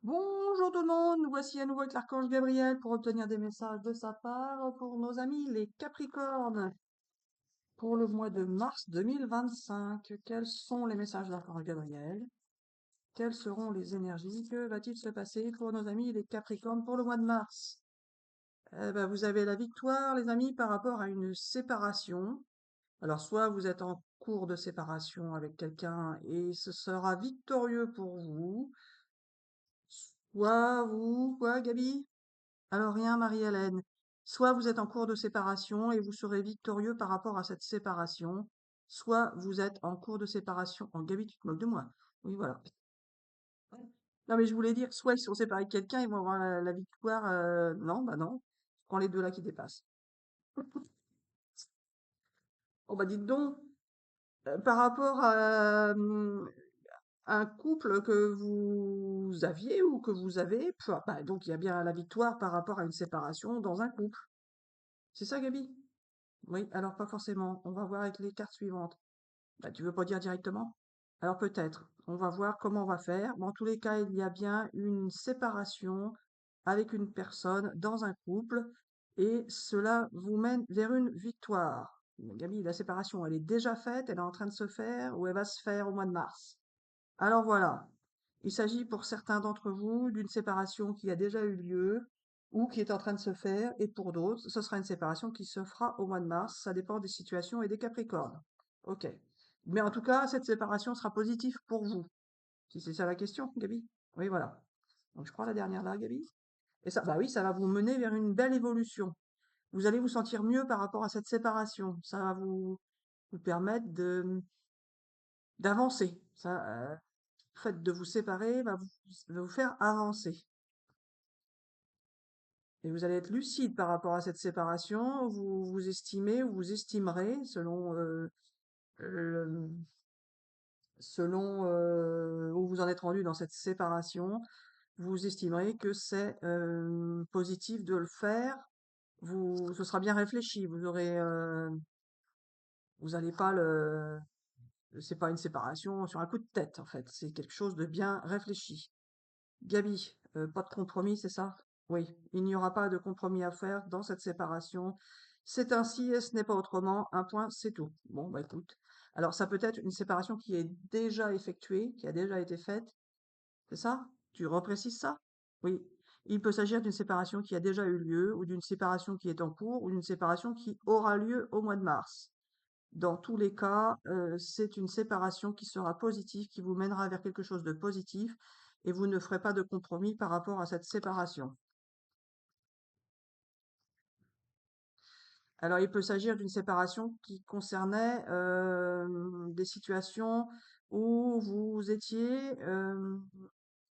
Bonjour tout le monde, nous voici à nouveau avec l'archange Gabriel pour obtenir des messages de sa part pour nos amis les Capricornes pour le mois de mars 2025. Quels sont les messages de l'archange Gabriel? Quelles seront les énergies? Que va-t-il se passer pour nos amis les Capricornes pour le mois de mars? Eh ben, vous avez la victoire, les amis, par rapport à une séparation. Alors, soit vous êtes en cours de séparation avec quelqu'un et ce sera victorieux pour vous, soit vous, quoi, Gabi? Alors rien, Marie-Hélène. Soit vous êtes en cours de séparation et vous serez victorieux par rapport à cette séparation, soit vous êtes en cours de séparation. En Gabi, tu te moques de moi. Oui, voilà. Non, mais je voulais dire, soit ils sont séparés de quelqu'un, ils vont avoir la victoire. Non, bah non. Je prends les deux là qui dépassent. Oh bah dites donc, par rapport à un couple que vous aviez ou que vous avez, bah, donc il y a bien la victoire par rapport à une séparation dans un couple. C'est ça, Gabi? Oui, alors pas forcément. On va voir avec les cartes suivantes. Bah, tu veux pas dire directement? Alors peut-être. On va voir comment on va faire. Mais en tous les cas, il y a bien une séparation avec une personne dans un couple et cela vous mène vers une victoire. Gabi, la séparation, elle est déjà faite, elle est en train de se faire ou elle va se faire au mois de mars. Alors voilà. Il s'agit pour certains d'entre vous d'une séparation qui a déjà eu lieu ou qui est en train de se faire, et pour d'autres, ce sera une séparation qui se fera au mois de mars. Ça dépend des situations et des Capricornes. Ok. Mais en tout cas, cette séparation sera positive pour vous. Si c'est ça la question, Gabi. Oui, voilà. Donc je prends la dernière là, Gabi. Et ça, bah oui, ça va vous mener vers une belle évolution. Vous allez vous sentir mieux par rapport à cette séparation. Ça va vous permettre d'avancer. Le fait de vous séparer va vous faire avancer. Et vous allez être lucide par rapport à cette séparation. Vous vous estimez ou vous estimerez, le- selon où vous en êtes rendu dans cette séparation, vous estimerez que c'est positif de le faire. Ce sera bien réfléchi. Vous allez pas c'est pas une séparation sur un coup de tête en fait. C'est quelque chose de bien réfléchi. Gabi, pas de compromis, c'est ça? Oui, il n'y aura pas de compromis à faire dans cette séparation. C'est ainsi et ce n'est pas autrement. Un point, c'est tout. Bon, bah écoute. Alors, ça peut être une séparation qui est déjà effectuée, qui a déjà été faite, c'est ça? Tu reprécises ça? Oui. Il peut s'agir d'une séparation qui a déjà eu lieu, ou d'une séparation qui est en cours, ou d'une séparation qui aura lieu au mois de mars. Dans tous les cas, c'est une séparation qui sera positive, qui vous mènera vers quelque chose de positif, et vous ne ferez pas de compromis par rapport à cette séparation. Alors, il peut s'agir d'une séparation qui concernait des situations où vous étiez,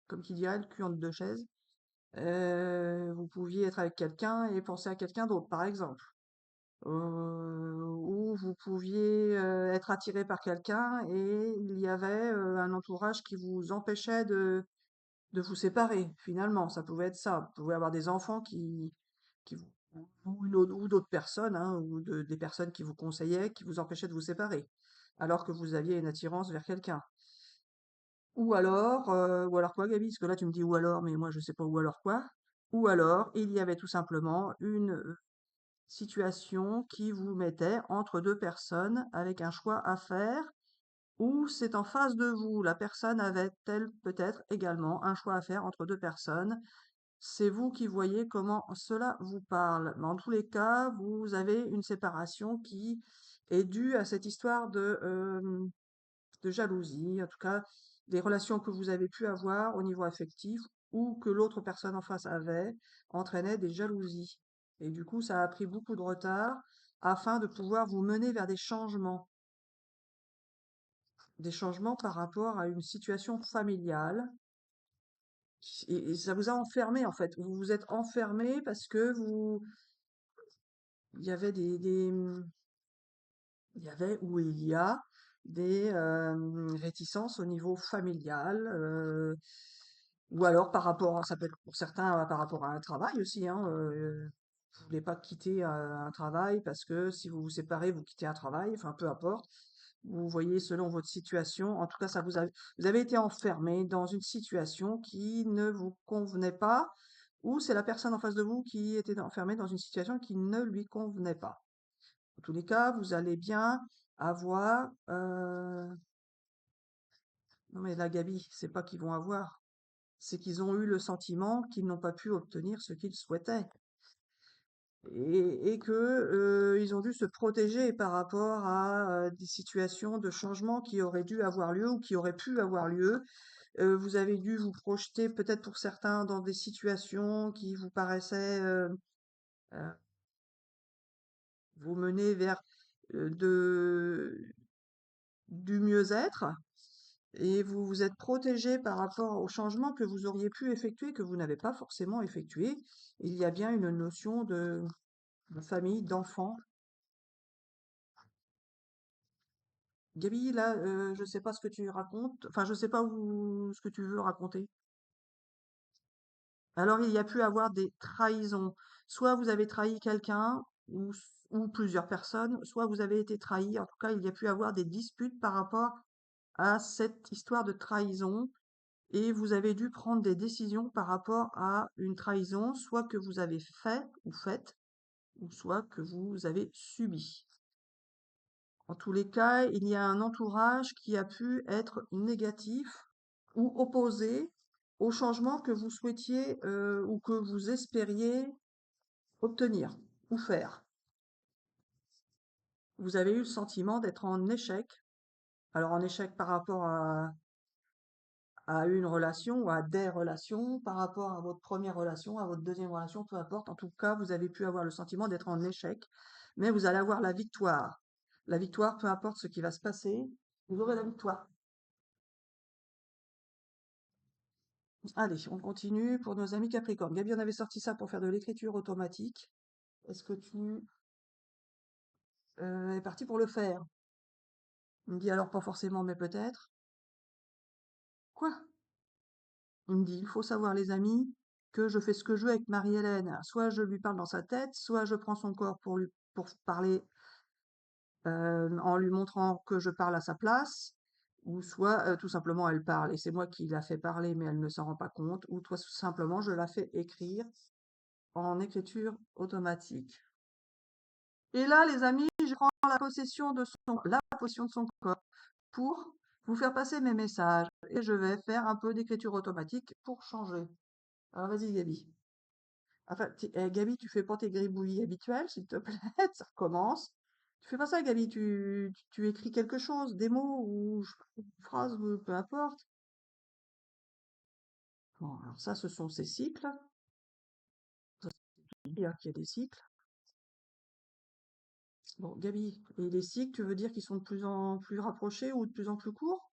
comme qui dirait, le cul entre deux chaises. Vous pouviez être avec quelqu'un et penser à quelqu'un d'autre, par exemple. Où vous pouviez être attiré par quelqu'un et il y avait un entourage qui vous empêchait de vous séparer, finalement. Ça pouvait être ça. Vous pouvez avoir des enfants qui vous, ou d'autres personnes, hein, des personnes qui vous conseillaient, qui vous empêchaient de vous séparer, alors que vous aviez une attirance vers quelqu'un. Ou alors quoi, Gabi? Parce que là, tu me dis ou alors, mais moi, je sais pas ou alors quoi. Ou alors, il y avait tout simplement une situation qui vous mettait entre deux personnes avec un choix à faire, ou c'est en face de vous. La personne avait-elle peut-être également un choix à faire entre deux personnes? C'est vous qui voyez comment cela vous parle. Mais en tous les cas, vous avez une séparation qui est due à cette histoire de jalousie, en tout cas des relations que vous avez pu avoir au niveau affectif ou que l'autre personne en face avait entraînaient des jalousies. Et du coup, ça a pris beaucoup de retard afin de pouvoir vous mener vers des changements par rapport à une situation familiale. Et ça vous a enfermé en fait. Vous vous êtes enfermé parce que il y avait il y avait ou il y a des réticences au niveau familial, ou alors par rapport, ça peut être pour certains par rapport à un travail aussi, hein, vous voulez pas quitter un travail parce que si vous vous séparez, vous quittez un travail, enfin peu importe. Vous voyez, selon votre situation, en tout cas, vous avez été enfermé dans une situation qui ne vous convenait pas, ou c'est la personne en face de vous qui était enfermée dans une situation qui ne lui convenait pas. En tous les cas, vous allez bien avoir, non mais là, Gabi, c'est pas qu'ils vont avoir, c'est qu'ils ont eu le sentiment qu'ils n'ont pas pu obtenir ce qu'ils souhaitaient. Et que ils ont dû se protéger par rapport à des situations de changement qui auraient dû avoir lieu ou qui auraient pu avoir lieu. Vous avez dû vous projeter peut-être pour certains dans des situations qui vous paraissaient euh, vous mener vers du mieux-être et vous vous êtes protégé par rapport aux changements que vous auriez pu effectuer, que vous n'avez pas forcément effectué. Il y a bien une notion de famille, d'enfant. Gabi, là, je sais pas ce que tu racontes. Enfin, je sais pas ce que tu veux raconter. Alors, il y a pu avoir des trahisons. Soit vous avez trahi quelqu'un, ou plusieurs personnes, soit vous avez été trahi. En tout cas, il y a pu avoir des disputes par rapport à cette histoire de trahison. Et vous avez dû prendre des décisions par rapport à une trahison, soit que vous avez fait ou faite, ou soit que vous avez subi. En tous les cas, il y a un entourage qui a pu être négatif ou opposé au changement que vous souhaitiez ou que vous espériez obtenir ou faire. Vous avez eu le sentiment d'être en échec. Alors en échec par rapport à une relation ou à des relations, par rapport à votre première relation, à votre deuxième relation, peu importe. En tout cas, vous avez pu avoir le sentiment d'être en échec, mais vous allez avoir la victoire. La victoire, peu importe ce qui va se passer, vous aurez la victoire. Allez, on continue pour nos amis Capricorne. Gabi, on avait sorti ça pour faire de l'écriture automatique. Est-ce que tu es parti pour le faire? Il me dit alors pas forcément, mais peut-être. Quoi? Il me dit, il faut savoir, les amis, que je fais ce que je veux avec Marie-Hélène. Soit je lui parle dans sa tête, soit je prends son corps pour parler en lui montrant que je parle à sa place, ou soit tout simplement elle parle et c'est moi qui la fais parler, mais elle ne s'en rend pas compte, ou tout simplement je la fais écrire en écriture automatique. Et là, les amis, je prends la possession de son corps pour vous faire passer mes messages. Et je vais faire un peu d'écriture automatique pour changer. Alors vas-y, Gabi. Enfin, Gabi, tu fais pas tes gribouillis habituels, s'il te plaît. Ça recommence. Tu fais pas ça, Gabi. Tu écris quelque chose, des mots ou une phrase, peu importe. Bon, alors ça, ce sont ces cycles. Ça, c'est bien qu'il y a des cycles. Bon, Gabi, et les cycles, tu veux dire qu'ils sont de plus en plus rapprochés ou de plus en plus courts?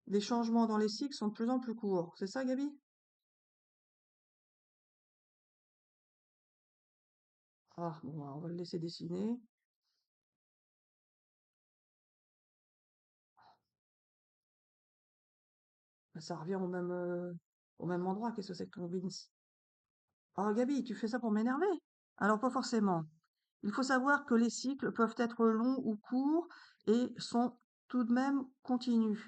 Les changements dans les cycles sont de plus en plus courts. C'est ça, Gabi? Ah, bon, on va le laisser dessiner. Ça revient au même endroit. Qu'est-ce que c'est que ton Vince? Oh, Gabi, tu fais ça pour m'énerver? Alors, pas forcément. Il faut savoir que les cycles peuvent être longs ou courts et sont tout de même continus.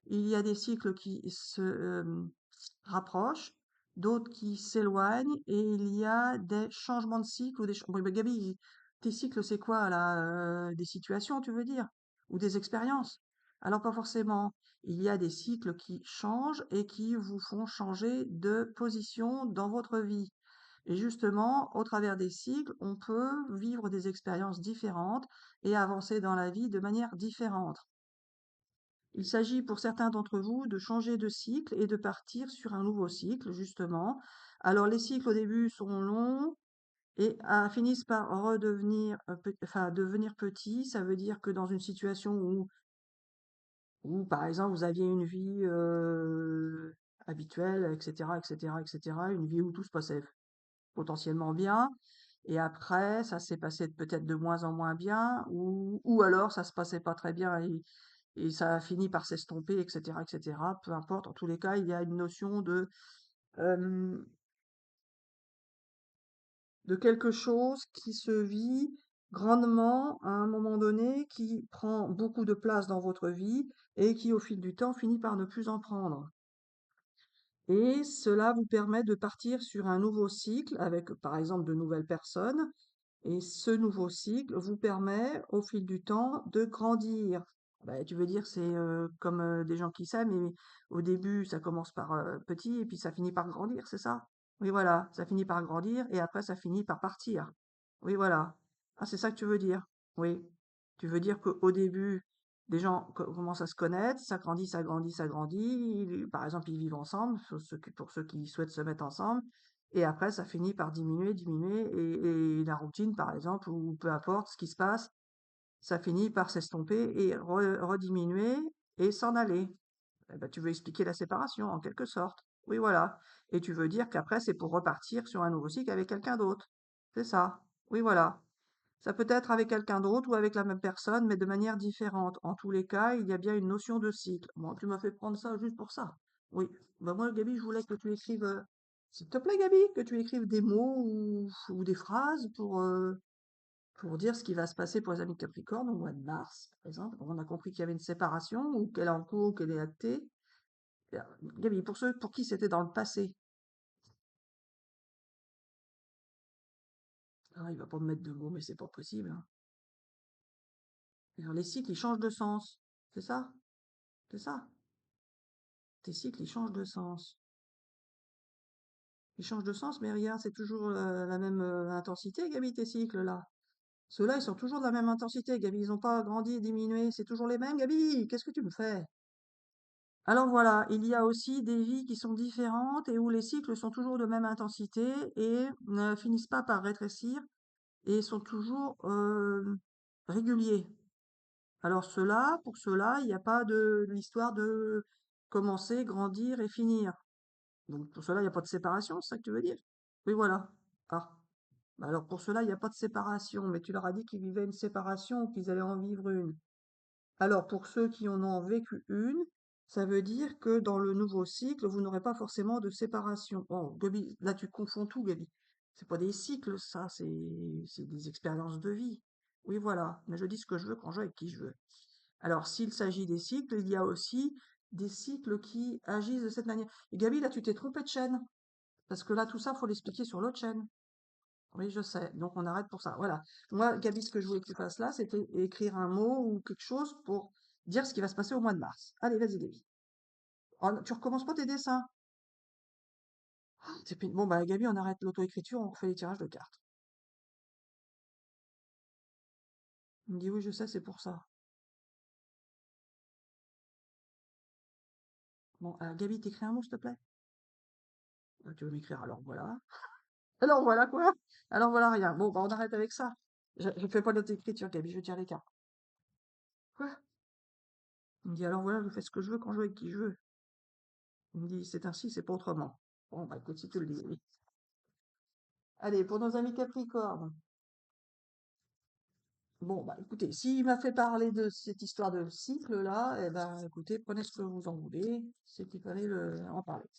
Il y a des cycles qui se rapprochent, d'autres qui s'éloignent, et il y a des changements de cycle ou des bon, ben, Gabi, tes cycles, c'est quoi là? Des situations, tu veux dire? Ou des expériences? Alors pas forcément. Il y a des cycles qui changent et qui vous font changer de position dans votre vie. Et justement, au travers des cycles, on peut vivre des expériences différentes et avancer dans la vie de manière différente. Il s'agit pour certains d'entre vous de changer de cycle et de partir sur un nouveau cycle, justement. Alors, les cycles au début sont longs et finissent par redevenir, enfin, devenir petits. Ça veut dire que dans une situation par exemple, vous aviez une vie habituelle, etc., etc., etc., une vie où tout se passait potentiellement bien, et après, ça s'est passé peut-être de moins en moins bien, ou alors ça se passait pas très bien et ça a fini par s'estomper, etc., etc. Peu importe. En tous les cas, il y a une notion euh, de quelque chose qui se vit grandement à un moment donné, qui prend beaucoup de place dans votre vie et qui, au fil du temps, finit par ne plus en prendre. Et cela vous permet de partir sur un nouveau cycle avec, par exemple, de nouvelles personnes. Et ce nouveau cycle vous permet, au fil du temps, de grandir. Bah, tu veux dire, c'est comme des gens qui s'aiment, et au début, ça commence par petit et puis ça finit par grandir, c'est ça? Oui, voilà, ça finit par grandir et après, ça finit par partir. Oui, voilà. Ah, c'est ça que tu veux dire? Oui. Tu veux dire qu'au début, des gens commencent à se connaître, ça grandit, ça grandit, ça grandit. Par exemple, ils vivent ensemble, pour ceux qui souhaitent se mettre ensemble. Et après, ça finit par diminuer, diminuer. Et la routine, par exemple, ou peu importe ce qui se passe, ça finit par s'estomper et rediminuer et s'en aller. Eh ben, tu veux expliquer la séparation, en quelque sorte. Oui, voilà. Et tu veux dire qu'après, c'est pour repartir sur un nouveau cycle avec quelqu'un d'autre. C'est ça. Oui, voilà. Ça peut être avec quelqu'un d'autre ou avec la même personne, mais de manière différente. En tous les cas, il y a bien une notion de cycle. Bon, tu m'as fait prendre ça juste pour ça. Oui. Ben moi, Gabi, je voulais que tu écrives, s'il te plaît, Gabi, que tu écrives des mots ou des phrases pour dire ce qui va se passer pour les amis de Capricorne au mois de mars, par exemple. On a compris qu'il y avait une séparation ou qu'elle est en cours, ou qu'elle est actée. Gabi, pour ceux pour qui c'était dans le passé, ah, il va pas me mettre de mots, mais c'est pas possible, hein. Alors, les cycles, ils changent de sens. C'est ça? C'est ça? Tes cycles, ils changent de sens. Ils changent de sens, mais regarde, c'est toujours la même intensité, Gabi, tes cycles, là. Ceux-là, ils sont toujours de la même intensité, Gabi. Ils n'ont pas grandi, diminué. C'est toujours les mêmes, Gabi. Qu'est-ce que tu me fais? Alors voilà, il y a aussi des vies qui sont différentes et où les cycles sont toujours de même intensité et ne finissent pas par rétrécir et sont toujours réguliers. Alors cela, pour cela, il n'y a pas de l'histoire de commencer, grandir et finir. Donc pour cela, il n'y a pas de séparation, c'est ça que tu veux dire? Oui, voilà. Ah. Bah alors pour cela, il n'y a pas de séparation, mais tu leur as dit qu'ils vivaient une séparation ou qu'ils allaient en vivre une. Alors pour ceux qui en ont vécu une, ça veut dire que dans le nouveau cycle, vous n'aurez pas forcément de séparation. Oh, Gabi, là tu confonds tout, Gabi. C'est pas des cycles, ça, c'est des expériences de vie. Oui, voilà. Mais je dis ce que je veux quand je veux avec qui je veux. Alors, s'il s'agit des cycles, il y a aussi des cycles qui agissent de cette manière. Et Gabi, là, tu t'es trompé de chaîne. Parce que là, tout ça, faut l'expliquer sur l'autre chaîne. Oui, je sais. Donc, on arrête pour ça. Voilà. Moi, Gabi, ce que je voulais que tu fasses là, c'était écrire un mot ou quelque chose pour dire ce qui va se passer au mois de mars. Allez, vas-y, Gabi. Oh, tu recommences pas tes dessins. Bon, bah, Gabi, on arrête l'auto-écriture, on refait les tirages de cartes. Il me dit, oui, je sais, c'est pour ça. Bon, Gabi, t'écris un mot, s'il te plaît? Tu veux m'écrire, alors voilà. Alors voilà quoi? Alors voilà rien. Bon, bah, on arrête avec ça. Je fais pas d'auto-écriture, Gabi, je tire les cartes. Quoi? Il me dit, alors voilà, je fais ce que je veux quand je veux avec qui je veux. Il me dit, c'est ainsi, c'est pas autrement. Bon, bah écoute, si tu le dis, oui. Allez, pour nos amis Capricorne. Bon, bah écoutez, s'il m'a fait parler de cette histoire de cycle-là, eh ben écoutez, prenez ce que vous en voulez. C'est qu'il fallait en parler.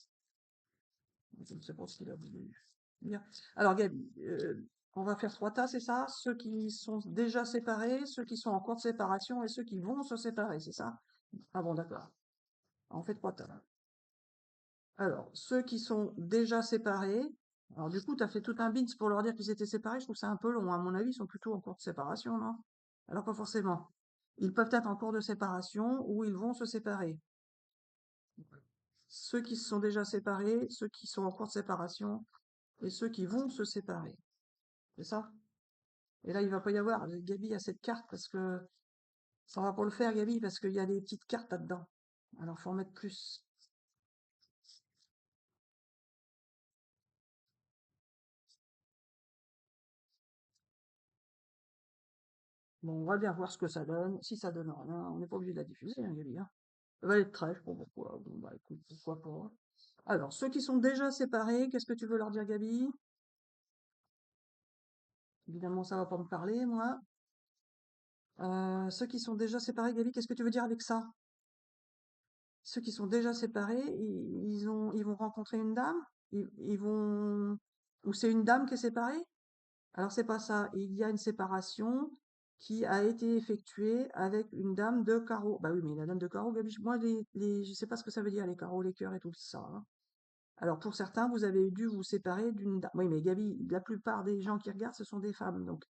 Je ne sais pas ce qu'il a voulu dire. Alors, Gabi, on va faire trois tas, c'est ça? Ceux qui sont déjà séparés, ceux qui sont en cours de séparation et ceux qui vont se séparer, c'est ça? Ah bon, d'accord. On fait trois tas. Alors, ceux qui sont déjà séparés, alors du coup, tu as fait tout un bins pour leur dire qu'ils étaient séparés, je trouve ça un peu long. À mon avis, ils sont plutôt en cours de séparation, non? Alors, pas forcément. Ils peuvent être en cours de séparation ou ils vont se séparer. Ceux qui se sont déjà séparés, ceux qui sont en cours de séparation et ceux qui vont se séparer. C'est ça? Et là, il va pas y avoir. Gabi a cette carte parce que ça va pas le faire, Gabi, parce qu'il y a des petites cartes là-dedans. Alors, faut en mettre plus. Bon, on va bien voir ce que ça donne. Si ça donne rien, on n'est pas obligé de la diffuser, hein, Gabi, hein. Elle va être très, je sais pas pourquoi. Bon, bah, écoute, pourquoi pas. Alors, ceux qui sont déjà séparés, qu'est-ce que tu veux leur dire, Gabi? Évidemment, ça va pas me parler, moi. Ceux qui sont déjà séparés, Gabi, qu'est-ce que tu veux dire avec ça? Ceux qui sont déjà séparés, ils vont rencontrer une dame? Ils vont, ou c'est une dame qui est séparée? Alors c'est pas ça. Il y a une séparation qui a été effectuée avec une dame de carreau. Bah oui, mais la dame de carreau, Gabi, moi, je sais pas ce que ça veut dire, les carreaux, les cœurs et tout ça, hein. Alors pour certains, vous avez dû vous séparer d'une dame. Oui, mais Gabi, la plupart des gens qui regardent, ce sont des femmes, donc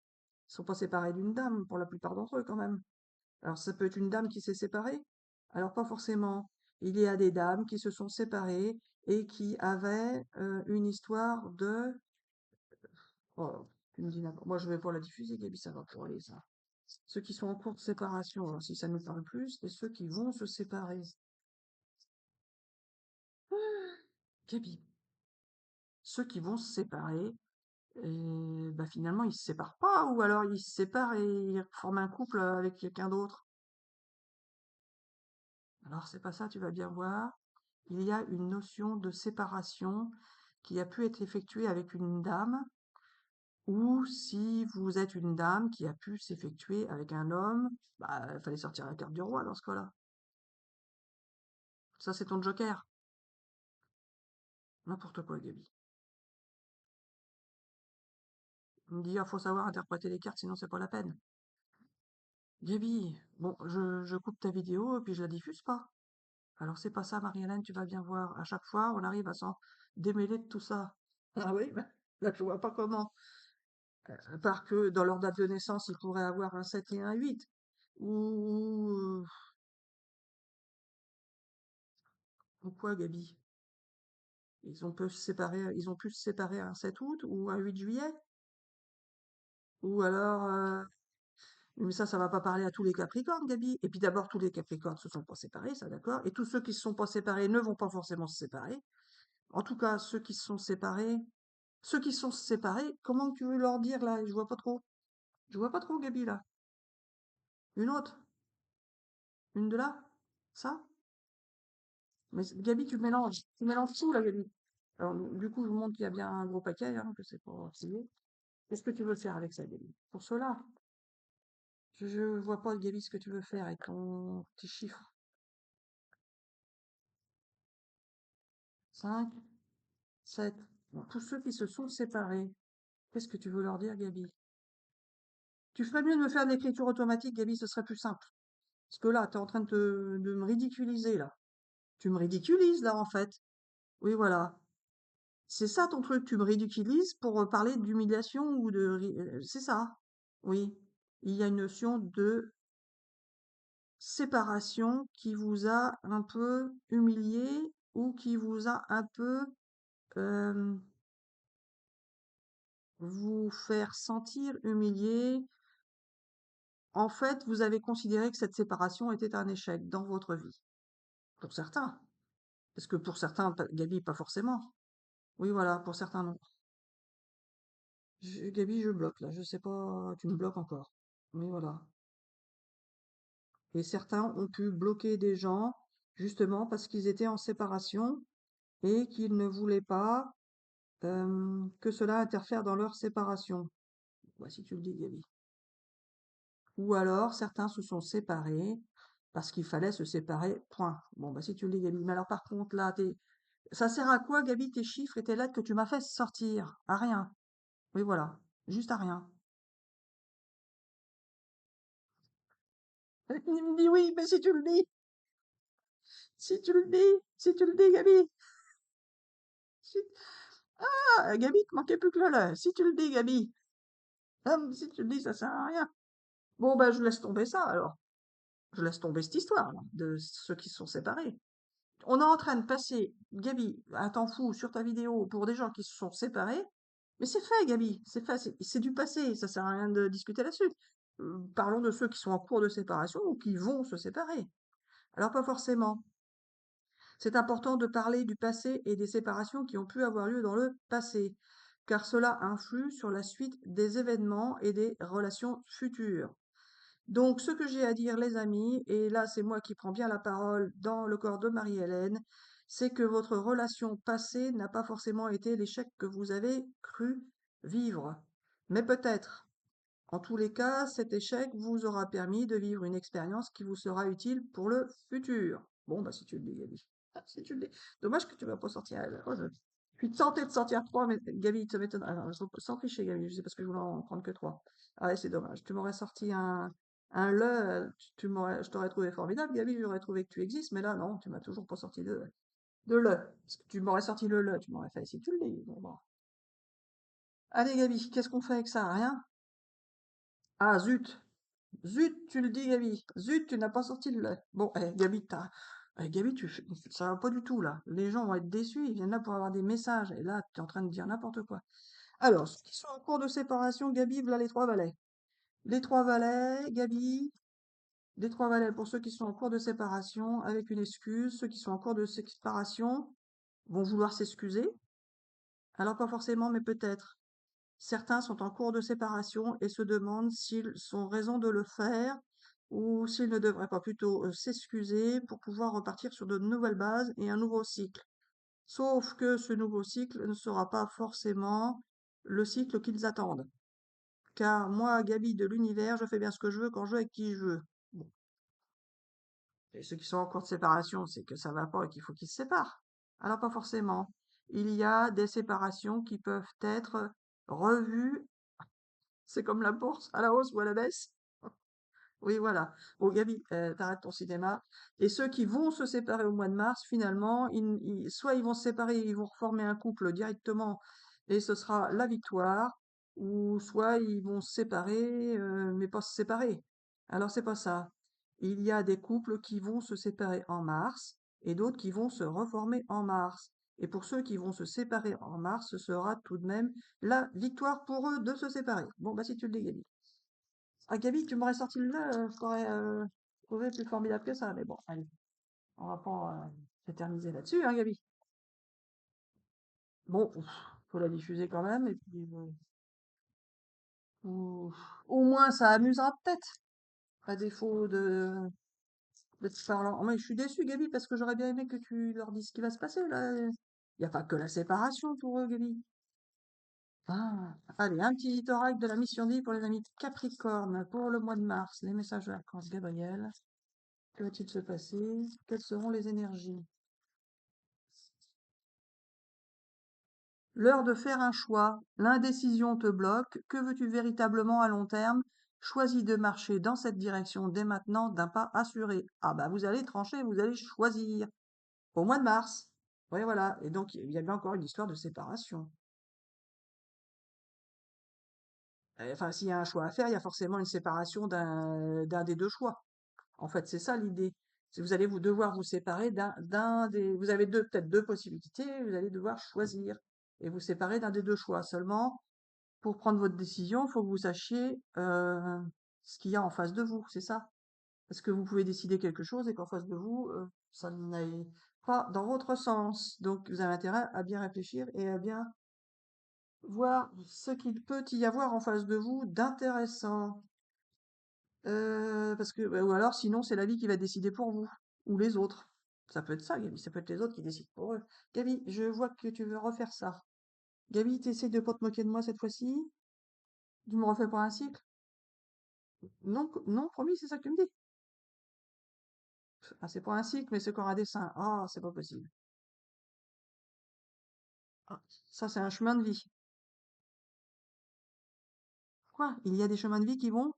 ils sont pas séparés d'une dame pour la plupart d'entre eux quand même. Alors ça peut être une dame qui s'est séparée. Alors pas forcément. Il y a des dames qui se sont séparées et qui avaient une histoire de... Oh, tu me dis n'importe. Moi je vais pas la diffuser, Gabi, ça va pour aller ça. Ceux qui sont en cours de séparation, alors si ça nous parle plus, et ceux qui vont se séparer. Gabi, ceux qui vont se séparer, et bah finalement ils se séparent pas, ou alors ils se séparent et ils forment un couple avec quelqu'un d'autre. Alors c'est pas ça, tu vas bien voir. Il y a une notion de séparation qui a pu être effectuée avec une dame, ou si vous êtes une dame qui a pu s'effectuer avec un homme, bah il fallait sortir la carte du roi dans ce cas-là. Ça c'est ton joker. N'importe quoi, Gabi. Il me dit, ah, faut savoir interpréter les cartes, sinon c'est pas la peine. Gabi, bon, je coupe ta vidéo et puis je la diffuse pas. Alors c'est pas ça, Marie-Hélène, tu vas bien voir. À chaque fois, on arrive à s'en démêler de tout ça. Ah oui, bah, là je vois pas comment. À part que dans leur date de naissance, ils pourraient avoir un 7 et un 8. Ou, ou quoi, Gabi? Ils ont pu se séparer un 7 août ou un 8 juillet. Ou alors, mais ça va pas parler à tous les Capricornes, Gabi. Et puis d'abord, tous les Capricornes se sont pas séparés, ça d'accord. Et tous ceux qui se sont pas séparés ne vont pas forcément se séparer. En tout cas, ceux qui sont séparés, comment tu veux leur dire là? Je vois pas trop. Je vois pas trop, Gabi, là. Une autre? Une de là? Ça? Mais Gabi, tu mélanges. Tu mélanges tout, là, Gabi. Alors, du coup, je vous montre qu'il y a bien un gros paquet, hein, que c'est pour essayer. Qu'est-ce que tu veux faire avec ça, Gabi? Pour cela, je vois pas, Gabi, ce que tu veux faire avec ton petit chiffre. 5, 7. Bon, tous ceux qui se sont séparés, qu'est-ce que tu veux leur dire, Gabi? Tu ferais mieux de me faire de l'écriture automatique, Gabi, ce serait plus simple. Parce que là, tu es en train de me ridiculiser, là. Tu me ridiculises, là, en fait. Oui, voilà. C'est ça ton truc, tu me ridiculises pour parler d'humiliation ou c'est ça. Oui. Il y a une notion de séparation qui vous a un peu humilié ou qui vous a un peu euh, vous faire sentir humilié. En fait, vous avez considéré que cette séparation était un échec dans votre vie. Pour certains. Parce que pour certains, Gabi, pas forcément. Oui, voilà, pour certains, non. Gabi, je bloque là. Je sais pas, tu me bloques encore. Oui, voilà. Et certains ont pu bloquer des gens, justement parce qu'ils étaient en séparation et qu'ils ne voulaient pas que cela interfère dans leur séparation. Voici, tu le dis, Gabi. Ou alors, certains se sont séparés parce qu'il fallait se séparer, point. Bon, bah si tu le dis, Gabi. Mais alors, par contre, là, ça sert à quoi, Gabi, tes chiffres et tes lettres que tu m'as fait sortir? À rien. Oui, voilà. Juste à rien. Il me dit oui, mais si tu le dis, si tu le dis, Gabi. Si- Ah, Gabi, te manquait plus que le. Si tu le dis, Gabi. Ah, mais si tu le dis, ça sert à rien. Bon, ben, je laisse tomber ça, alors. Je laisse tomber cette histoire, là, de ceux qui se sont séparés. On est en train de passer, Gabi, un temps fou sur ta vidéo pour des gens qui se sont séparés. Mais c'est fait, Gabi, c'est fait, c'est du passé, ça sert à rien de discuter là-dessus. Parlons de ceux qui sont en cours de séparation ou qui vont se séparer. Alors pas forcément. C'est important de parler du passé et des séparations qui ont pu avoir lieu dans le passé, car cela influe sur la suite des événements et des relations futures. Donc, ce que j'ai à dire, les amis, et là c'est moi qui prends bien la parole dans le corps de Marie-Hélène, c'est que votre relation passée n'a pas forcément été l'échec que vous avez cru vivre. Mais peut-être. En tous les cas, cet échec vous aura permis de vivre une expérience qui vous sera utile pour le futur. Bon, bah si tu le dis, Gabi. Ah, si tu le dis. Dommage que tu vas pas sortir à la rose. Je suis tenté de sortir 3, mais Gabi, ça m'étonne. Alors, sans tricher, Gabi, je sais parce que je voulais en prendre que 3. Ah ouais, c'est dommage. Tu m'aurais sorti un le, je t'aurais trouvé formidable, Gabi, j'aurais trouvé que tu existes, mais là, non, tu m'as toujours pas sorti de le. Parce que tu m'aurais sorti le, tu m'aurais fait si tu le dis. Bon, bon. Allez, Gabi, qu'est-ce qu'on fait avec ça? Rien? Ah, zut! Zut, tu le dis, Gabi. Zut, tu n'as pas sorti le lait. Bon, Gabi, Gabi, ça va pas du tout, là. Les gens vont être déçus, ils viennent là pour avoir des messages. Et là, tu es en train de dire n'importe quoi. Alors, ceux qui sont en cours de séparation, Gabi, voilà les trois valets. Les trois valets, Gabi, les trois valets pour ceux qui sont en cours de séparation avec une excuse. Ceux qui sont en cours de séparation vont vouloir s'excuser. Alors, pas forcément, mais peut-être. Certains sont en cours de séparation et se demandent s'ils sont raison de le faire ou s'ils ne devraient pas plutôt s'excuser pour pouvoir repartir sur de nouvelles bases et un nouveau cycle. Sauf que ce nouveau cycle ne sera pas forcément le cycle qu'ils attendent. Car moi, Gabi de l'univers, je fais bien ce que je veux quand je veux avec qui je veux. Bon. Et ceux qui sont en cours de séparation, c'est que ça va pas et qu'il faut qu'ils se séparent. Alors pas forcément. Il y a des séparations qui peuvent être revues. C'est comme la bourse, à la hausse ou à la baisse. Oui, voilà. Bon, Gabi, t'arrêtes ton cinéma. Et ceux qui vont se séparer au mois de mars, finalement, soit ils vont se séparer, ils vont reformer un couple directement, et ce sera la victoire, ou soit ils vont se séparer, mais pas se séparer. Alors c'est pas ça. Il y a des couples qui vont se séparer en mars, et d'autres qui vont se reformer en mars. Et pour ceux qui vont se séparer en mars, ce sera tout de même la victoire pour eux de se séparer. Bon, bah si tu le dis, Gabi. Ah, Gabi, tu m'aurais sorti le là, je t'aurais trouvé plus formidable que ça. Mais bon, allez, on va pas s'éterniser là-dessus, hein, Gabi. Bon, faut la diffuser quand même, et puis ou- au moins ça amusera peut-être, à défaut d'être parlant. Oh, mais je suis déçue, Gabi, parce que j'aurais bien aimé que tu leur dises ce qui va se passer là. Il n'y a pas que la séparation pour eux, Gabi. Ah, allez, un petit oracle de la mission vie pour les amis de Capricorne pour le mois de mars. Les messages de l'archange Gabriel. Que va-t-il se passer? Quelles seront les énergies? L'heure de faire un choix. L'indécision te bloque. Que veux-tu véritablement à long terme? Choisis de marcher dans cette direction dès maintenant d'un pas assuré. Ah bah vous allez trancher, vous allez choisir. Au mois de mars. Oui, voilà. Et donc il y a bien encore une histoire de séparation. Enfin, s'il y a un choix à faire, il y a forcément une séparation d'un des deux choix. En fait, c'est ça l'idée. C'est vous allez devoir vous séparer d'un des. Vous avez peut-être deux possibilités. Vous allez devoir choisir et vous séparer d'un des deux choix. Seulement, pour prendre votre décision, il faut que vous sachiez ce qu'il y a en face de vous, c'est ça. Parce que vous pouvez décider quelque chose et qu'en face de vous, ça n'aille pas dans votre sens. Donc, vous avez intérêt à bien réfléchir et à bien voir ce qu'il peut y avoir en face de vous d'intéressant. Parce que, ou alors, sinon, c'est la vie qui va décider pour vous, ou les autres. Ça peut être ça, Gabi, ça peut être les autres qui décident pour eux. Gabi, je vois que tu veux refaire ça. Gabi, t'essayes de pas te moquer de moi cette fois-ci? Tu me refais pour un cycle? Non, non, promis, c'est ça que tu me dis. Ah, c'est pour un cycle, mais c'est encore un dessin. Ah, c'est pas possible. Ah, ça, c'est un chemin de vie. Quoi? Il y a des chemins de vie qui vont?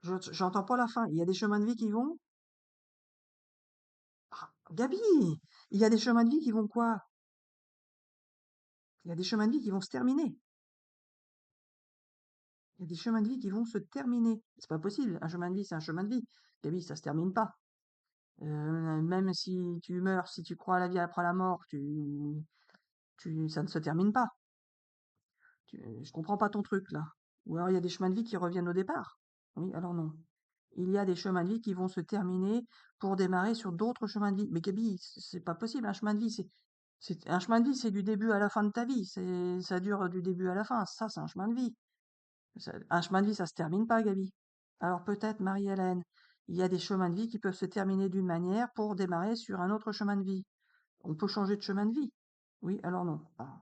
J'entends pas la fin. Il y a des chemins de vie qui vont? Ah, Gabi! Il y a des chemins de vie qui vont quoi? Il y a des chemins de vie qui vont se terminer. Il y a des chemins de vie qui vont se terminer. C'est pas possible. Un chemin de vie, c'est un chemin de vie. Gabi, ça se termine pas. Même si tu meurs, si tu crois à la vie après la mort, ça ne se termine pas. Je comprends pas ton truc là. Ou alors il y a des chemins de vie qui reviennent au départ. Oui, alors non. Il y a des chemins de vie qui vont se terminer pour démarrer sur d'autres chemins de vie. Mais Gabi, c'est pas possible. Un chemin de vie, un chemin de vie, c'est du début à la fin de ta vie. Ça dure du début à la fin. Ça, c'est un chemin de vie. Un chemin de vie, ça se termine pas, Gabi. Alors peut-être, Marie-Hélène, il y a des chemins de vie qui peuvent se terminer d'une manière pour démarrer sur un autre chemin de vie. On peut changer de chemin de vie. Oui, alors non. Ah.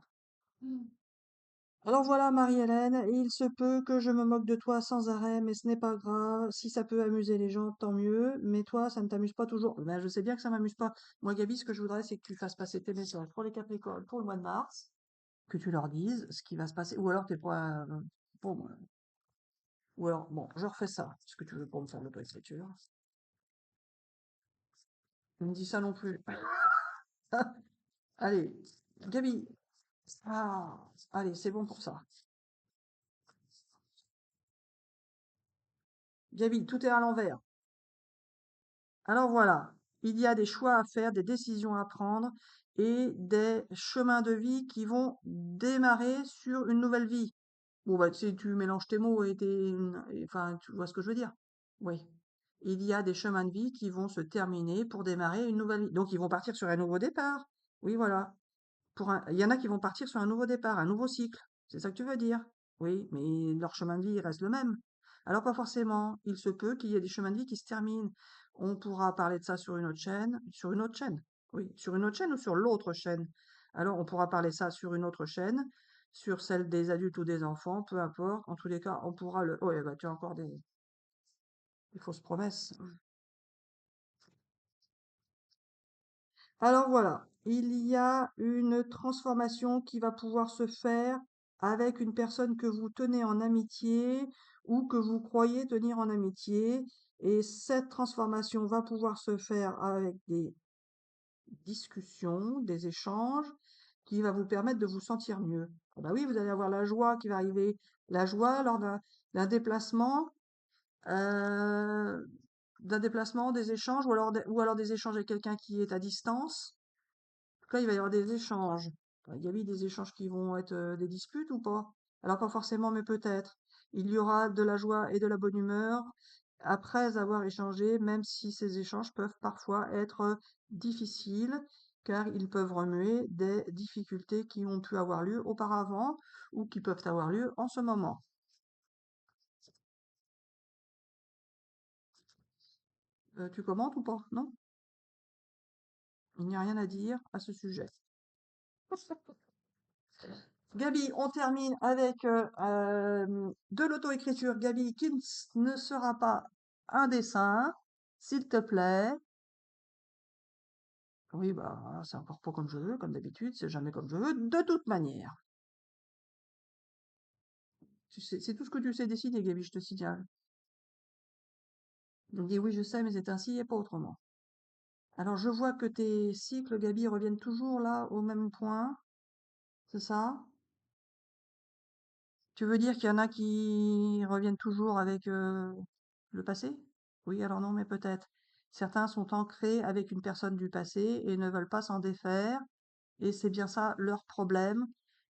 Alors voilà, Marie-Hélène, il se peut que je me moque de toi sans arrêt, mais ce n'est pas grave. Si ça peut amuser les gens, tant mieux. Mais toi, ça ne t'amuse pas toujours. Ben, je sais bien que ça m'amuse pas. Moi, Gabi, ce que je voudrais, c'est que tu fasses passer tes messages pour les Capricornes pour le mois de mars, que tu leur dises ce qui va se passer. Ou alors, t'es pas, pour moi. Ou alors, bon, je refais ça. Ce que tu veux pour me faire l'auto-écriture. Tu me dis ça non plus. Allez, Gabi. Ah, allez, c'est bon pour ça. Gabi, tout est à l'envers. Alors voilà, il y a des choix à faire, des décisions à prendre et des chemins de vie qui vont démarrer sur une nouvelle vie. Bon, bah, tu sais, tu mélanges tes mots enfin, tu vois ce que je veux dire. Oui. Il y a des chemins de vie qui vont se terminer pour démarrer une nouvelle vie. Donc, ils vont partir sur un nouveau départ. Oui, voilà. Il y en a qui vont partir sur un nouveau départ, un nouveau cycle. C'est ça que tu veux dire? Oui, mais leur chemin de vie reste le même. Alors pas forcément. Il se peut qu'il y ait des chemins de vie qui se terminent. On pourra parler de ça sur une autre chaîne. Sur une autre chaîne. Oui, sur une autre chaîne ou sur l'autre chaîne. Alors on pourra parler ça sur une autre chaîne, sur celle des adultes ou des enfants, peu importe. En tous les cas, on pourra le. Ouais, bah tu as encore des fausses promesses. Alors voilà, il y a une transformation qui va pouvoir se faire avec une personne que vous tenez en amitié ou que vous croyez tenir en amitié. Et cette transformation va pouvoir se faire avec des discussions, des échanges qui va vous permettre de vous sentir mieux. Ah bah oui, vous allez avoir la joie qui va arriver, la joie lors d'un déplacement, euh, des échanges ou alors des échanges avec quelqu'un qui est à distance. Là, il va y avoir des échanges. Il y a eu des échanges qui vont être des disputes ou pas? Alors pas forcément, mais peut-être. Il y aura de la joie et de la bonne humeur après avoir échangé, même si ces échanges peuvent parfois être difficiles, car ils peuvent remuer des difficultés qui ont pu avoir lieu auparavant ou qui peuvent avoir lieu en ce moment. Tu commentes ou pas? Non? Il n'y a rien à dire à ce sujet. Gabi, on termine avec de l'auto-écriture. Gabi, qui ne sera pas un dessin, s'il te plaît. Oui, bah, c'est encore pas comme je veux, comme d'habitude, c'est jamais comme je veux, de toute manière. C'est tout ce que tu sais dessiner, Gabi, je te signale. Il me dit oui, je sais, mais c'est ainsi et pas autrement. Alors, je vois que tes cycles, Gabi, reviennent toujours là, au même point, c'est ça? Tu veux dire qu'il y en a qui reviennent toujours avec le passé? Oui, alors non, mais peut-être. Certains sont ancrés avec une personne du passé et ne veulent pas s'en défaire, et c'est bien ça leur problème,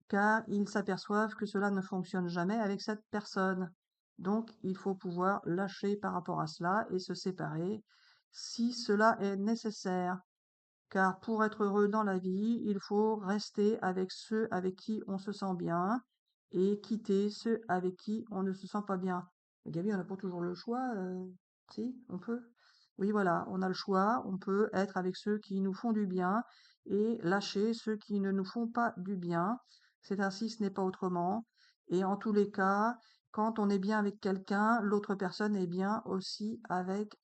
car ils s'aperçoivent que cela ne fonctionne jamais avec cette personne. Donc, il faut pouvoir lâcher par rapport à cela et se séparer si cela est nécessaire. Car pour être heureux dans la vie, il faut rester avec ceux avec qui on se sent bien et quitter ceux avec qui on ne se sent pas bien. Mais Gabi, on n'a pas toujours le choix, si, on peut. Oui, voilà, on a le choix, on peut être avec ceux qui nous font du bien et lâcher ceux qui ne nous font pas du bien. C'est ainsi, ce n'est pas autrement. Et en tous les cas, quand on est bien avec quelqu'un, l'autre personne est bien aussi avec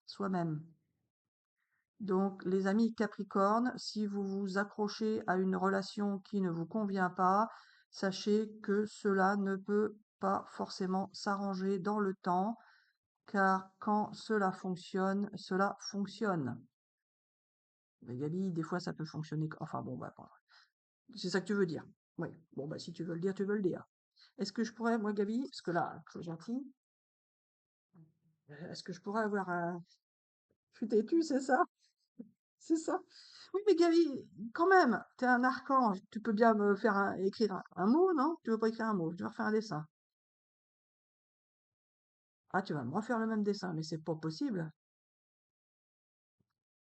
soi-même. Donc, les amis Capricorne, si vous vous accrochez à une relation qui ne vous convient pas, sachez que cela ne peut pas forcément s'arranger dans le temps, car quand cela fonctionne, cela fonctionne. Mais Gabi, des fois ça peut fonctionner. Enfin bon, bah, c'est ça que tu veux dire. Oui, bon, bah si tu veux le dire, tu veux le dire. Est-ce que je pourrais, moi, Gabi, parce que là, c'est gentil, est-ce que je pourrais avoir un. Je suis têtue, c'est ça? C'est ça? Oui, mais Gaby, quand même, t'es un archange. Tu peux bien me faire écrire un mot, non? Tu veux pas écrire un mot, tu veux refaire un dessin. Ah, tu vas me refaire le même dessin, mais c'est pas possible.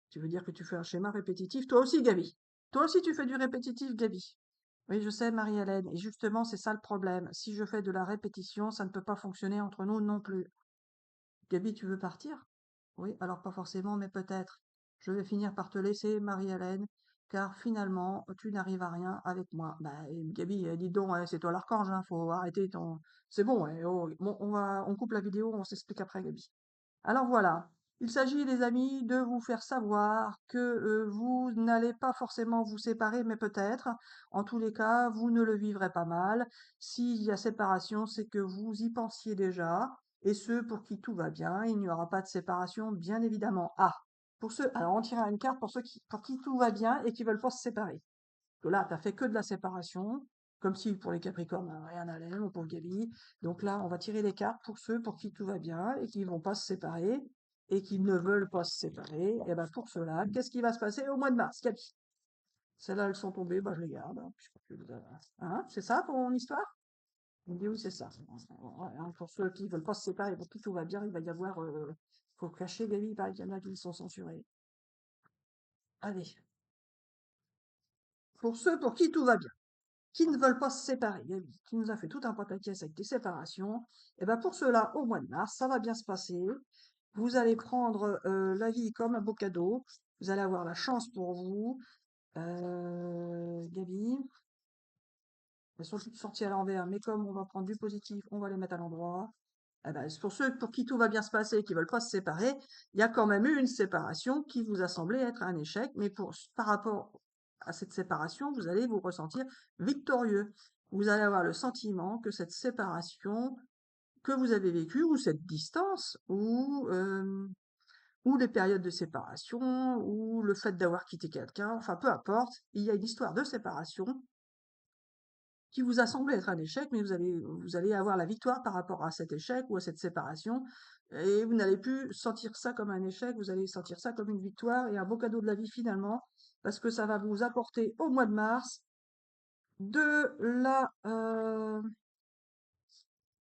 Tu veux dire que tu fais un schéma répétitif? Toi aussi, Gaby. Toi aussi, tu fais du répétitif, Gaby. Oui, je sais, Marie-Hélène. Et justement, c'est ça le problème. Si je fais de la répétition, ça ne peut pas fonctionner entre nous non plus. Gaby, tu veux partir? Oui, alors pas forcément, mais peut-être. Je vais finir par te laisser, Marie-Hélène. car finalement, tu n'arrives à rien avec moi. Bah, et Gabi, dis donc, c'est toi l'archange, hein, faut arrêter ton... C'est bon, ouais, oh, bon, on coupe la vidéo, on s'explique après, Gabi. Alors voilà, il s'agit, les amis, de vous faire savoir que vous n'allez pas forcément vous séparer, mais peut-être. En tous les cas, vous ne le vivrez pas mal. S'il y a séparation, c'est que vous y pensiez déjà. Et ceux pour qui tout va bien, il n'y aura pas de séparation, bien évidemment. Ah, pour ceux, alors on tirera une carte pour ceux pour qui tout va bien et qui veulent pas se séparer. Que là, tu as fait que de la séparation, comme si pour les Capricornes, rien n'allait, mon pauvre Gabi. Donc là, on va tirer les cartes pour ceux pour qui tout va bien et qui vont pas se séparer et qui ne veulent pas se séparer. Et ben pour ceux-là, qu'est-ce qui va se passer au mois de mars, Gabi? Celles-là, elles sont tombées, bah je les garde, hein, hein, c'est ça ton histoire? On dit oui, c'est ça. Ouais, hein, pour ceux qui veulent pas se séparer, pour qui tout va bien, il va y avoir... faut cacher, Gabi, il paraît qu'il y en a qui sont censurés. Allez, pour ceux pour qui tout va bien, qui ne veulent pas se séparer, Gabi, qui nous a fait tout un pataquès avec des séparations, et ben pour ceux-là, au mois de mars, ça va bien se passer. Vous allez prendre la vie comme un beau cadeau. Vous allez avoir la chance pour vous. Gabi, elles sont toutes sorties à l'envers, mais comme on va prendre du positif, on va les mettre à l'endroit. Eh ben, pour ceux pour qui tout va bien se passer, qui veulent pas se séparer, il y a quand même eu une séparation qui vous a semblé être un échec, mais par rapport à cette séparation, vous allez vous ressentir victorieux. Vous allez avoir le sentiment que cette séparation que vous avez vécue, ou cette distance, ou les périodes de séparation, ou le fait d'avoir quitté quelqu'un, enfin peu importe, il y a une histoire de séparation qui vous a semblé être un échec, mais vous allez avoir la victoire par rapport à cet échec ou à cette séparation, et vous n'allez plus sentir ça comme un échec, vous allez sentir ça comme une victoire et un beau cadeau de la vie finalement, parce que ça va vous apporter au mois de mars de la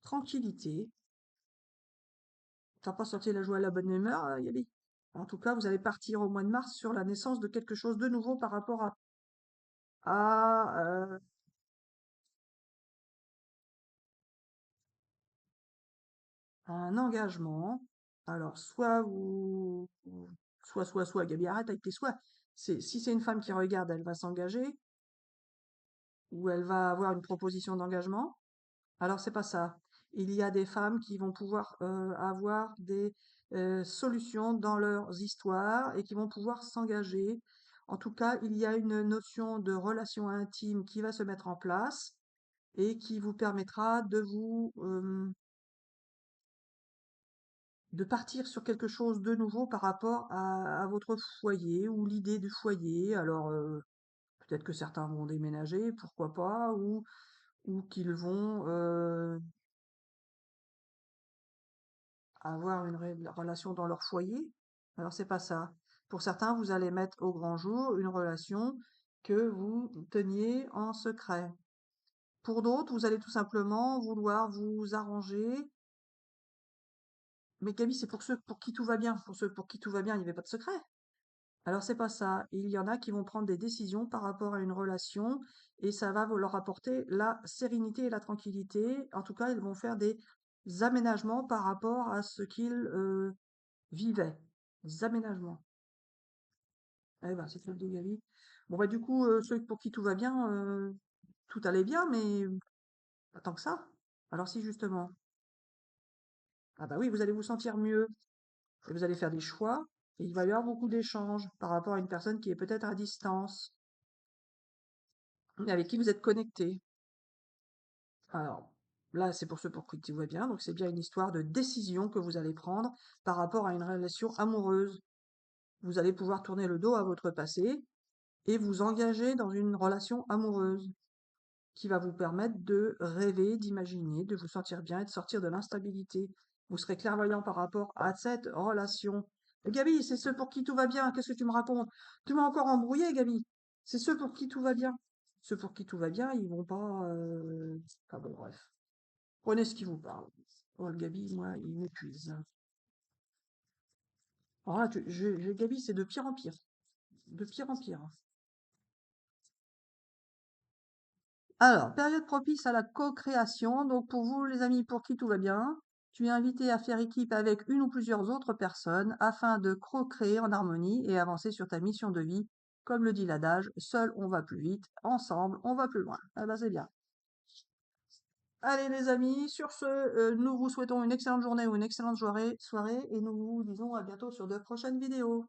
tranquillité. T'as pas sorti la joie et la bonne humeur, Yabi? En tout cas, vous allez partir au mois de mars sur la naissance de quelque chose de nouveau par rapport à un engagement. Alors, soit, Gabi, arrête avec tes soit. Si c'est une femme qui regarde, elle va s'engager, ou elle va avoir une proposition d'engagement. Alors, c'est pas ça. Il y a des femmes qui vont pouvoir avoir des solutions dans leurs histoires et qui vont pouvoir s'engager. En tout cas, il y a une notion de relation intime qui va se mettre en place et qui vous permettra de partir sur quelque chose de nouveau par rapport à votre foyer ou l'idée du foyer. Alors, peut-être que certains vont déménager, pourquoi pas, ou qu'ils vont avoir une relation dans leur foyer. Alors, c'est pas ça. Pour certains, vous allez mettre au grand jour une relation que vous teniez en secret. Pour d'autres, vous allez tout simplement vouloir vous arranger. Mais Camille, c'est pour ceux pour qui tout va bien. Pour ceux pour qui tout va bien, il n'y avait pas de secret. Alors c'est pas ça. Il y en a qui vont prendre des décisions par rapport à une relation et ça va leur apporter la sérénité et la tranquillité. En tout cas, ils vont faire des aménagements par rapport à ce qu'ils vivaient. Des aménagements. Eh ben, c'est tout de Gabi. Bon bah du coup, ceux pour qui tout va bien, tout allait bien, mais pas tant que ça. Alors si justement, ah bah oui, vous allez vous sentir mieux et vous allez faire des choix et il va y avoir beaucoup d'échanges par rapport à une personne qui est peut-être à distance, mais avec qui vous êtes connecté. Alors, là, c'est pour ceux pour qui tout va bien, donc c'est bien une histoire de décision que vous allez prendre par rapport à une relation amoureuse. Vous allez pouvoir tourner le dos à votre passé et vous engager dans une relation amoureuse qui va vous permettre de rêver, d'imaginer, de vous sentir bien et de sortir de l'instabilité. Vous serez clairvoyant par rapport à cette relation. Et Gabi, c'est ceux pour qui tout va bien. Qu'est-ce que tu me racontes? Tu m'as encore embrouillé, Gabi. C'est ceux pour qui tout va bien. Ceux pour qui tout va bien, ils vont pas. Enfin bon, bref. Prenez ce qui vous parle. Oh, le Gabi, moi, il m'épuise. Alors là, Gabi, c'est de pire en pire. De pire en pire. Alors, période propice à la co-création. Donc, pour vous, les amis, pour qui tout va bien, tu es invité à faire équipe avec une ou plusieurs autres personnes afin de co-créer en harmonie et avancer sur ta mission de vie Comme le dit l'adage, seul on va plus vite, ensemble on va plus loin. Ah bah c'est bien. Allez les amis, sur ce, nous vous souhaitons une excellente journée ou une excellente soirée et nous vous disons à bientôt sur de prochaines vidéos.